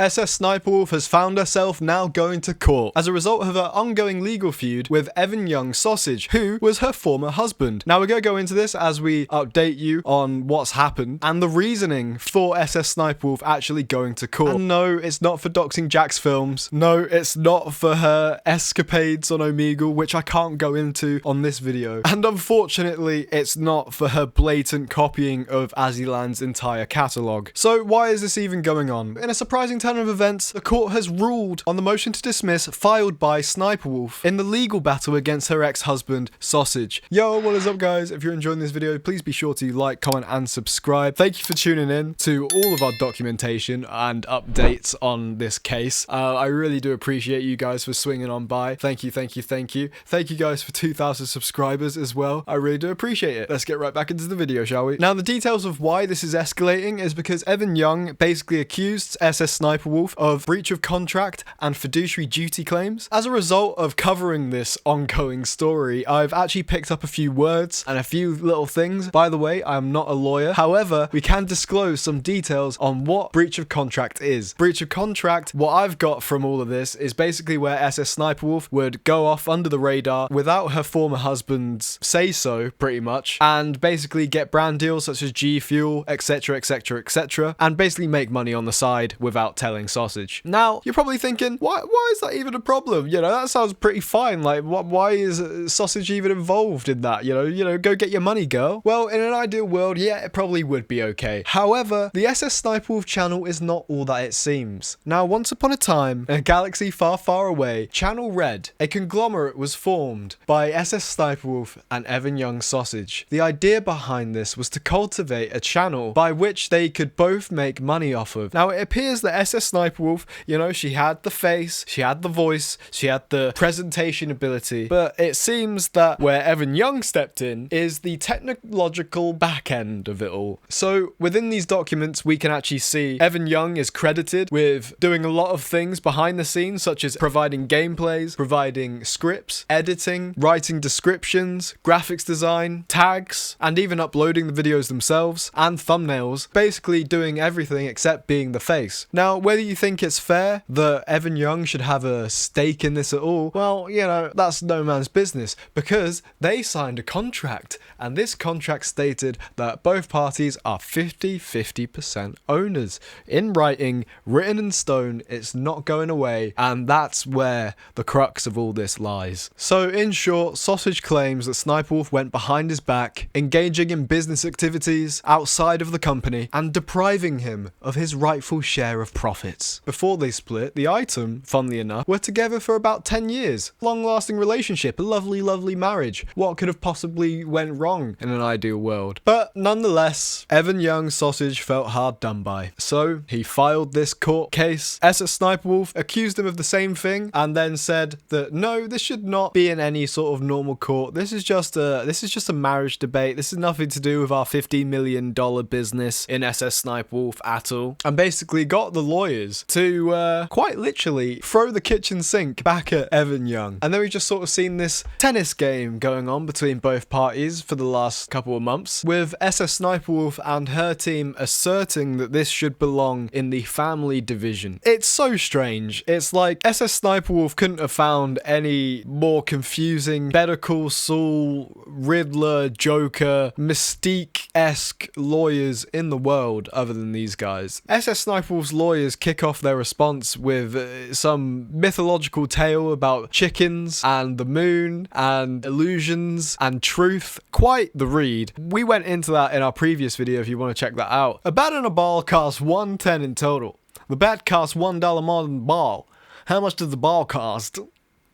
Sssniperwolf has found herself now going to court as a result of her ongoing legal feud with Evan Young Sausage, who was her former husband. Now we're going to go into this as we update you on what's happened and the reasoning for Sssniperwolf actually going to court. And no, it's not for doxing Jack's films. No, it's not for her escapades on Omegle, which I can't go into on this video. And unfortunately, it's not for her blatant copying of Azzyland's entire catalogue. So why is this even going on? In a surprising turn of events, the court has ruled on the motion to dismiss filed by Sniperwolf in the legal battle against her ex-husband, Sausage. Yo, what is up guys? If you're enjoying this video, please be sure to like, comment and subscribe. Thank you for tuning in to all of our documentation and updates on this case. I really do appreciate you guys for swinging on by. Thank you, thank you, thank you. Thank you guys for 2,000 subscribers as well. I really do appreciate it. Let's get right back into the video, shall we? Now, the details of why this is escalating is because Evan Young basically accused Sssniperwolf of breach of contract and fiduciary duty claims. As a result of covering this ongoing story, I've actually picked up a few words and a few little things. By the way, I'm not a lawyer. However, we can disclose some details on what breach of contract is. Breach of contract, what I've got from all of this is basically where Sssniperwolf would go off under the radar without her former husband's say so, pretty much, and basically get brand deals such as G Fuel, etc, etc, etc, and basically make money on the side without telling Sausage. Now, you're probably thinking, why is that even a problem? You know, that sounds pretty fine. Like, why is Sausage even involved in that? You know, go get your money, girl. Well, in an ideal world, yeah, it probably would be okay. However, the Sssniperwolf channel is not all that it seems. Now, once upon a time, in a galaxy far, far away, Channel Red, a conglomerate, was formed by Sssniperwolf and Evan Young Sausage. The idea behind this was to cultivate a channel by which they could both make money off of. Now, it appears that Sssniperwolf, you know, she had the face, she had the voice, she had the presentation ability, but it seems that where Evan Young stepped in is the technological back end of it all. So within these documents, we can actually see Evan Young is credited with doing a lot of things behind the scenes, such as providing gameplays, providing scripts, editing, writing descriptions, graphics design, tags, and even uploading the videos themselves and thumbnails, basically doing everything except being the face. Now, whether you think it's fair that Evan Young should have a stake in this at all, well, you know, that's no man's business, because they signed a contract, and this contract stated that both parties are 50-50% owners. In writing, written in stone, it's not going away, and that's where the crux of all this lies. So in short, Sausage claims that Sniperwolf went behind his back, engaging in business activities outside of the company and depriving him of his rightful share of profits. Before they split, the item, funnily enough, were together for about 10 years. Long-lasting relationship, a lovely, lovely marriage. What could have possibly went wrong in an ideal world? But nonetheless, Evan Young Sausage felt hard done by. So he filed this court case. Sssniperwolf accused him of the same thing and then said that no, this should not be in any sort of normal court. This is just a marriage debate. This is nothing to do with our $15 million business in Sssniperwolf at all. And basically got the lawyers to quite literally throw the kitchen sink back at Evan Young. And then we've just sort of seen this tennis game going on between both parties for the last couple of months, with Sssniperwolf and her team asserting that this should belong in the family division. It's so strange. It's like Sssniperwolf couldn't have found any more confusing Better Call Saul, Riddler, Joker, Mystique-esque lawyers in the world other than these guys. Sssniperwolf's lawyers kick off their response with some mythological tale about chickens and the moon and illusions and truth. Quite the read. We went into that in our previous video if you want to check that out. A bat and a ball cost $110 in total. The bat costs $1 more than the ball. How much does the ball cost?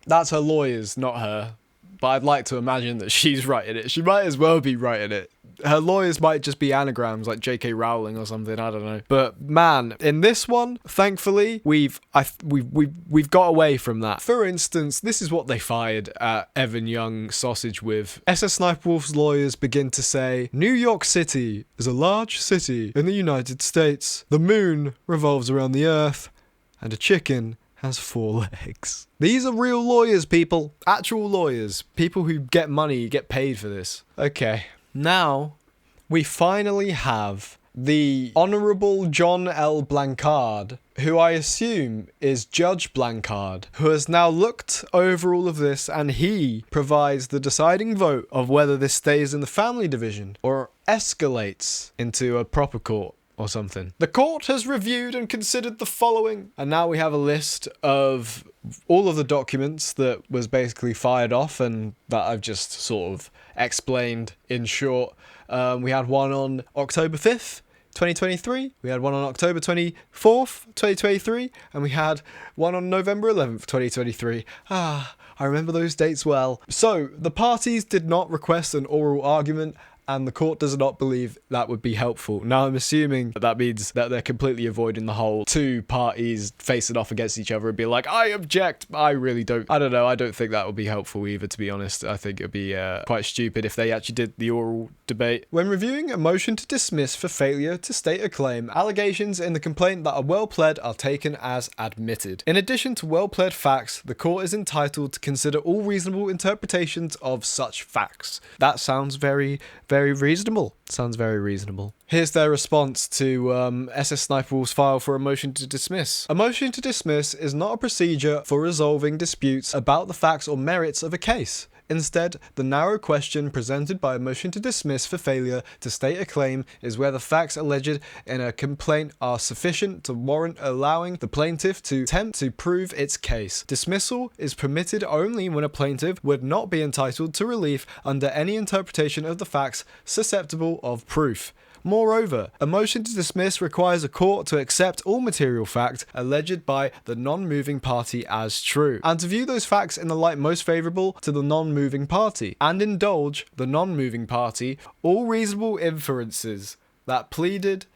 That's her lawyers, not her. But I'd like to imagine that she's writing it. She might as well be writing it. Her lawyers might just be anagrams like J.K. Rowling or something, I don't know. But man, in this one, thankfully, we've got away from that. For instance, this is what they fired at Evan Young Sausage with. Sssniperwolf's lawyers begin to say, New York City is a large city in the United States. The moon revolves around the earth, and a chicken has 4 legs. These are real lawyers, people. Actual lawyers. People who get money, get paid for this. Okay. Now, we finally have the Honourable John L. Blanchard, who I assume is Judge Blanchard, who has now looked over all of this, and he provides the deciding vote of whether this stays in the family division or escalates into a proper court or something. The court has reviewed and considered the following, and now we have a list of all of the documents that was basically fired off and that I've just sort of explained in short. We had one on October 5th, 2023, we had one on October 24th, 2023, and we had one on November 11th, 2023. I remember those dates well. So, the parties did not request an oral argument, and the court does not believe that would be helpful. Now, I'm assuming that means that they're completely avoiding the whole two parties facing off against each other and be like, I object. I really don't. I don't know. I don't think that would be helpful either, to be honest. I think it would be quite stupid if they actually did the oral debate. When reviewing a motion to dismiss for failure to state a claim, allegations in the complaint that are well pled are taken as admitted. In addition to well pled facts, the court is entitled to consider all reasonable interpretations of such facts. That sounds very reasonable. Sounds very reasonable. Here's their response to Sssniperwolf's file for a motion to dismiss. A motion to dismiss is not a procedure for resolving disputes about the facts or merits of a case. Instead, the narrow question presented by a motion to dismiss for failure to state a claim is where the facts alleged in a complaint are sufficient to warrant allowing the plaintiff to attempt to prove its case. Dismissal is permitted only when a plaintiff would not be entitled to relief under any interpretation of the facts susceptible of proof. Moreover, a motion to dismiss requires a court to accept all material fact alleged by the non-moving party as true, and to view those facts in the light most favourable to the non-moving party, and indulge the non-moving party all reasonable inferences that pleaded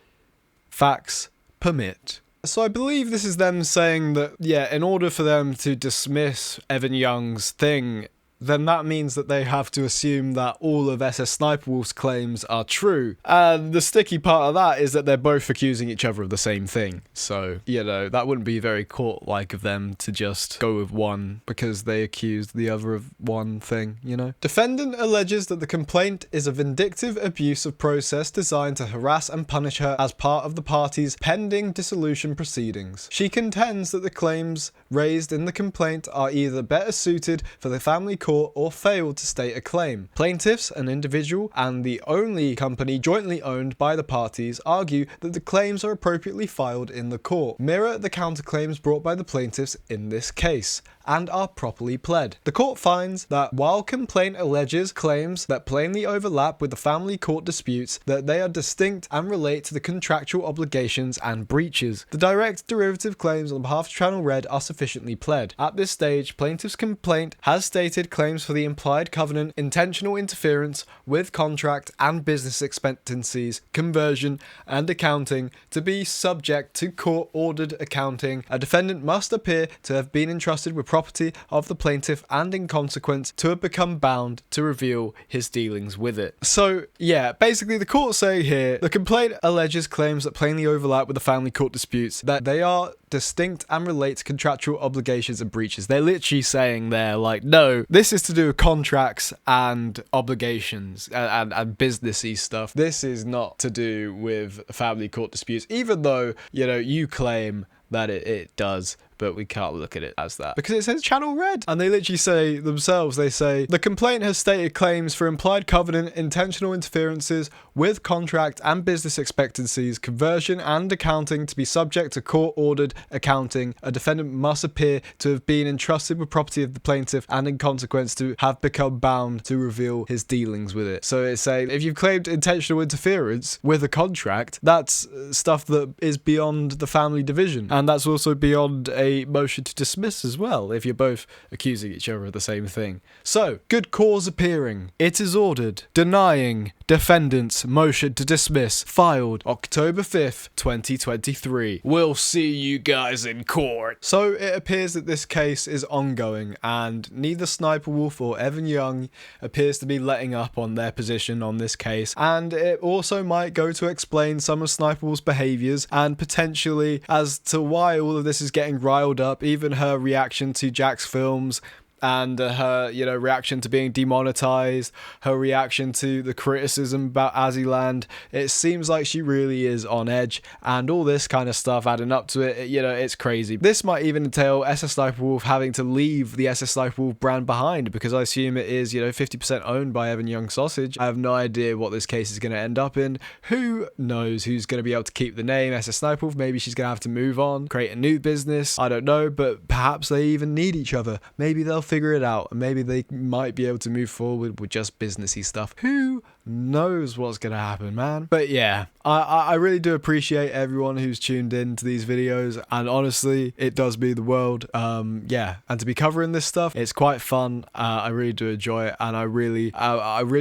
facts permit. So I believe this is them saying that, yeah, in order for them to dismiss Evan Young's thing, then that means that they have to assume that all of Sssniperwolf's claims are true. And the sticky part of that is that they're both accusing each other of the same thing. So, you know, that wouldn't be very court-like of them to just go with one because they accused the other of one thing, you know? Defendant alleges that the complaint is a vindictive abuse of process designed to harass and punish her as part of the party's pending dissolution proceedings. She contends that the claims raised in the complaint are either better suited for the family court or failed to state a claim. Plaintiffs, an individual, and the only company jointly owned by the parties argue that the claims are appropriately filed in the court, mirror the counterclaims brought by the plaintiffs in this case, and are properly pled. The court finds that while complaint alleges claims that plainly overlap with the family court disputes, that they are distinct and relate to the contractual obligations and breaches. The direct derivative claims on behalf of Channel Red are sufficiently pled. At this stage, plaintiff's complaint has stated claims for the implied covenant, intentional interference with contract and business expectancies, conversion, and accounting to be subject to court-ordered accounting. A defendant must appear to have been entrusted with property of the plaintiff and in consequence to have become bound to reveal his dealings with it. So, yeah, basically the court say here, the complaint alleges claims that plainly overlap with the family court disputes, that they are distinct and relate to contractual obligations and breaches. They're literally saying there, like, no, this is to do with contracts and obligations and businessy stuff. This is not to do with family court disputes, even though, you know, you claim that it does, but we can't look at it as that because it says Channel Red. And they literally say themselves, they say, the complaint has stated claims for implied covenant, intentional interferences with contract and business expectancies, conversion and accounting to be subject to court-ordered accounting. A defendant must appear to have been entrusted with property of the plaintiff and in consequence to have become bound to reveal his dealings with it. So it's saying if you've claimed intentional interference with a contract, that's stuff that is beyond the family division. And that's also beyond a motion to dismiss as well, if you're both accusing each other of the same thing. So, good cause appearing. It is ordered. Denying defendant's motion to dismiss, filed October 5th, 2023. We'll see you guys in court. So, it appears that this case is ongoing, and neither Sniperwolf or Evan Young appears to be letting up on their position on this case, and it also might go to explain some of Sniperwolf's behaviours, and potentially as to why all of this is getting riled up, even her reaction to Jack's films and her, you know, reaction to being demonetized, her reaction to the criticism about Aziland. It seems like she really is on edge, and all this kind of stuff adding up to it, you know, it's crazy. This might even entail Sssniperwolf having to leave the Sssniperwolf brand behind, because I assume it is, you know, 50% owned by Evan Young Sausage. I have no idea what this case is going to end up in. Who knows who's going to be able to keep the name Sssniperwolf? Maybe she's going to have to move on, create a new business. I don't know, but perhaps they even need each other. Maybe they'll figure it out, and maybe they might be able to move forward with just businessy stuff. Who knows what's gonna happen, man? But yeah, I really do appreciate everyone who's tuned in to these videos, and honestly, it does mean the world. Yeah, and to be covering this stuff, it's quite fun. I really do enjoy it, and I really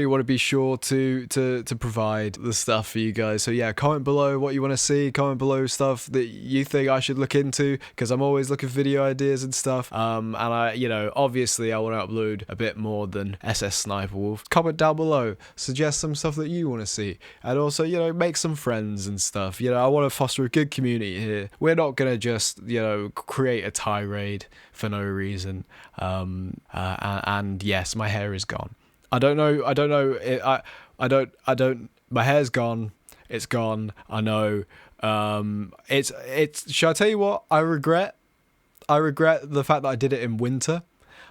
want to be sure to provide the stuff for you guys. So yeah, comment below what you want to see. Comment below stuff that you think I should look into, because I'm always looking for video ideas and stuff. And I, you know, obviously I want to upload a bit more than Sssniperwolf. Comment down below, suggest some stuff that you want to see, and also, you know, make some friends and stuff. You know, I want to foster a good community here. We're not gonna just, you know, create a tirade for no reason. And yes, my hair is gone. I don't know. My hair's gone. It's gone. I know. Shall I tell you what I regret? I regret the fact that I did it in winter.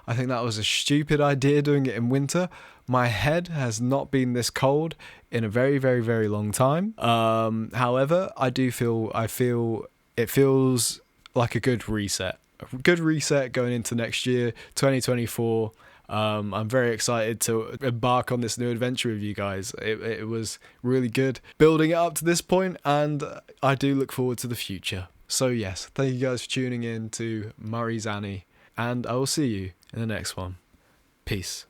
I think that was a stupid idea, doing it in winter. My head has not been this cold in a very, very, very long time. However, I feel it feels like a good reset. A good reset going into next year, 2024. I'm very excited to embark on this new adventure with you guys. It was really good building it up to this point, and I do look forward to the future. So yes, thank you guys for tuning in to Murray's Annie, and I will see you in the next one. Peace.